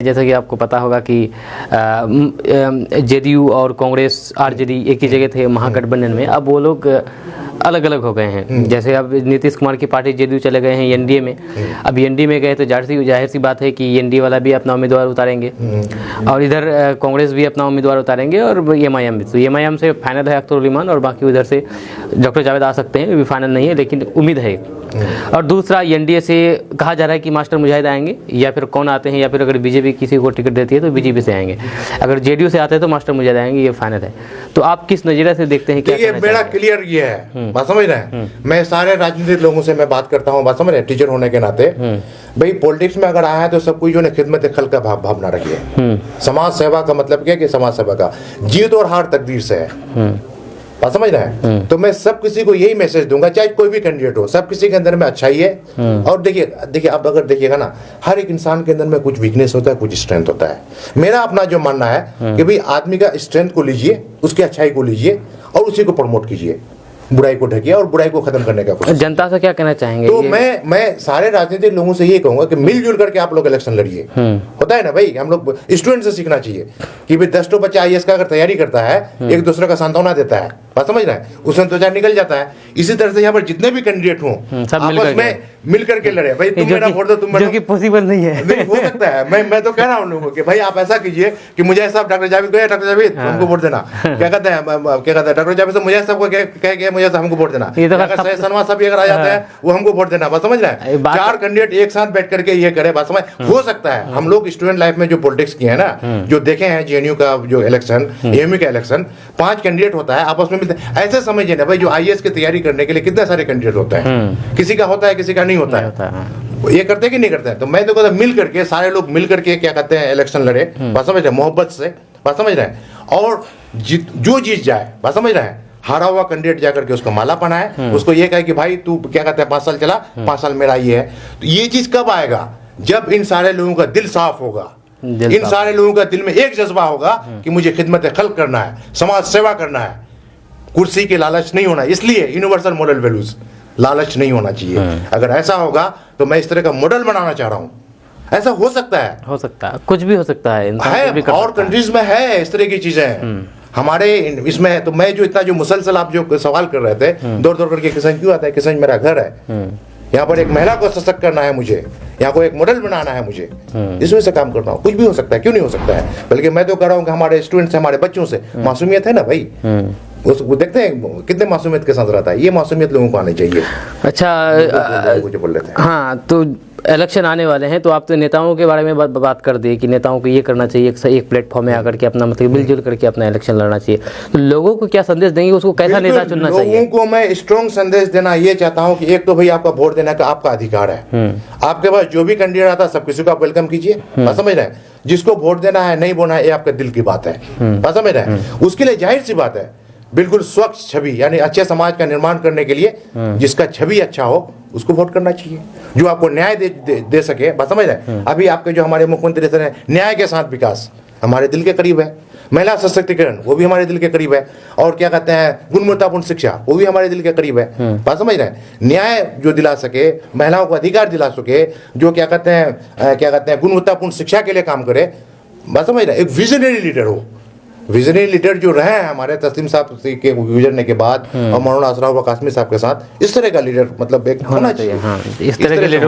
जैसा कि आपको पता होगा कि जेडीयू और कांग्रेस आरजेडी एक ही जगह थे महागठबंधन में, अब वो लोग अलग अलग हो गए हैं। जैसे अब नीतीश कुमार की पार्टी जेडीयू चले गए हैं एनडीए में। अब एनडीए में गए तो जाहिर सी बात है कि एनडीए वाला भी अपना उम्मीदवार उतारेंगे और इधर कांग्रेस भी अपना उम्मीदवार उतारेंगे और एमआईएम भी। तो एमआईएम से फाइनल है अख्तर उल इमान और बाकी उधर से डॉक्टर जावेद आ सकते हैं, अभी फाइनल नहीं है लेकिन उम्मीद है। और दूसरा एनडीए से कहा जा रहा है कि मास्टर मुजाहिद आएंगे या फिर कौन आते हैं, या फिर अगर बीजेपी किसी को टिकट देती है तो बीजेपी से आएंगे, अगर जेडीयू से आते हैं तो मास्टर मुजाहिद आएंगे, ये फाइनल है। तो आप किस नजरिए से देखते हैं? ये मेरा क्लियर ये है, बात समझ रहे हैं। मैं सारे राजनीतिक लोगों से मैं बात करता हूँ, बात समझ रहे हैं, टीचर होने के नाते। भाई पॉलिटिक्स में अगर आया है तो सब कुछ जो है खिदमत खल का भावना रखिए। समाज सेवा का मतलब क्या है कि समाज सेवा का जीत और हार तकदीर से है, बात समझ रहे हैं। तो मैं सब किसी को यही मैसेज दूंगा, चाहे कोई भी कैंडिडेट हो, सब किसी के अंदर में अच्छाई है। और देखिए आप अगर देखिएगा ना, हर एक इंसान के अंदर में कुछ वीकनेस होता है, कुछ स्ट्रेंथ होता है। मेरा अपना जो मानना है कि भाई आदमी का स्ट्रेंथ को लीजिए, उसकी अच्छाई को लीजिए और उसी को प्रमोट कीजिए, बुराई को ढकिए और बुराई को खत्म करने का कोशिश। जनता से क्या कहना चाहेंगे? तो मैं सारे राजनीतिक लोगों से ये कहूंगा कि मिलजुल करके आप लोग इलेक्शन लड़िए। होता है ना भाई, हम लोग स्टूडेंट से सीखना चाहिए कि भाई 10 बच्चा आईएएस का अगर तैयारी करता है, एक दूसरे का सांत्वना देता है, बात समझ रहे हैं, उसमें तो चाहे निकल जाता है। इसी तरह से यहाँ पर जितने भी कैंडिडेट हों आपस में मिल करके लड़े। भाई तुम मेरा वोट दो, तुम मेरा, पॉसिबल नहीं है। नहीं हो सकता है। मैं तो कह रहा हूँ लोगों को कि भाई आप ऐसा कीजिए कि मुझे साहब डॉक्टर जावेद को, डॉक्टर जावेद हमको वोट देना, क्या कहते हैं डॉक्टर जावेद से मुझे सबको कह के मुझे हमको वोट देना, सनवा साहब अगर आ जाता है वो हमको वोट देना, बात समझ रहे हैं। 4 कैंडिडेट एक साथ बैठ करके ये करे, बात समझ हो सकता है। हम लोग स्टूडेंट लाइफ में जो पॉलिटिक्स किए हैं ना, जो देखे हैं जेएनयू का जो इलेक्शन, एएमयू का इलेक्शन, 5 कैंडिडेट होता है, आपस में मिलते हैं। ऐसे समझिए ना भाई, जो आईएएस की तैयारी करने के लिए कितने सारे कैंडिडेट होते हैं, किसी का होता है किसी का नहीं होता है। ये करते कि नहीं करते हैं? तो मैं तो कहता मिल करके सारे लोग मिल करके क्या कहते हैं इलेक्शन लड़े, बात समझ रहे हैं, मोहब्बत से, बात समझ रहे हैं। और जो जीत जाए, बात समझ रहे हैं, हारा हुआ कैंडिडेट जाकर के उसको माला पहनाए, उसको ये कहे कि भाई तू क्या कहते हैं 5 साल चला, 5 साल मेरा ये है। तो ये चीज कब आएगा? जब इन सारे लोगों का दिल साफ होगा, इन सारे लोगों का दिल में एक जज्बा होगा कि मुझे खिदमत खल्क करना है, समाज सेवा करना है, कुर्सी के लालच नहीं होना। इसलिए यूनिवर्सल मॉरल वैल्यूज, लालच नहीं होना चाहिए। अगर ऐसा होगा तो मैं इस तरह का मॉडल बनाना चाह रहा हूं। ऐसा हो सकता है, कुछ भी हो सकता है, और कंट्रीज में है इस तरह की चीजें। हमारे इसमें तो मैं जो इतना जो मुसलसल आप जो सवाल कर रहे थे, दौड़ दौड़ करके किशनगंज क्यों आता है? किशनगंज मेरा घर है, यहाँ पर एक महिला को सशक्त करना है मुझे, यहाँ को एक मॉडल बनाना है मुझे, इसमें से काम करना हूँ। कुछ भी हो सकता है, क्यों नहीं हो सकता है? बल्कि मैं तो कह रहा हूँ कि हमारे स्टूडेंट से, हमारे बच्चों से मासूमियत है ना भाई, वो देखते हैं कितने मासूमियत के साथ रहता है। ये मासूमियत लोगों को आनी चाहिए। अच्छा, जो बोल रहे थे, हाँ, तो इलेक्शन आने वाले हैं तो आप तो नेताओं के बारे में बात कर दी कि नेताओं को ये करना चाहिए, एक प्लेटफॉर्म में आकर के अपना मतलब मिलजुल करके अपना इलेक्शन लड़ना चाहिए। तो लोगों को क्या संदेश देंगे, उसको कैसा नेता चुनना चाहिए? लोगों को मैं स्ट्रॉन्ग संदेश देना ये चाहता हूँ कि एक तो भाई आपका वोट देने का आपका अधिकार है। आपके पास जो भी कैंडिडेट आता है सब किसी को आप वेलकम कीजिए, बात समझ रहे हैं। जिसको वोट देना है नहीं बोलना है ये आपके दिल की बात है, बात समझ रहे हैं। उसके लिए जाहिर सी बात है, बिल्कुल स्वच्छ छवि यानी अच्छे समाज का निर्माण करने के लिए जिसका छवि अच्छा हो उसको वोट करना चाहिए, जो आपको न्याय दे सके, बात समझ रहे हैं। अभी आपके जो हमारे मुख्यमंत्री हैं, न्याय के साथ विकास हमारे दिल के करीब है, महिला सशक्तिकरण वो भी हमारे दिल के करीब है, और क्या कहते हैं गुणवत्तापूर्ण शिक्षा वो भी हमारे दिल के करीब है, बात समझ रहे हैं। न्याय जो दिला सके, महिलाओं को अधिकार दिला सके, जो क्या कहते हैं गुणवत्तापूर्ण शिक्षा के लिए काम करे, बात समझ रहे हैं। एक विजनरी लीडर हो, विजनरी लीडर जो रहे हैं हमारे तस्लीम साहब के गुजरने के बाद और मौलाना असरार कासमी साहब के साथ, इस तरह का लीडर मतलब एक होना चाहिए। इस तरह के लीडर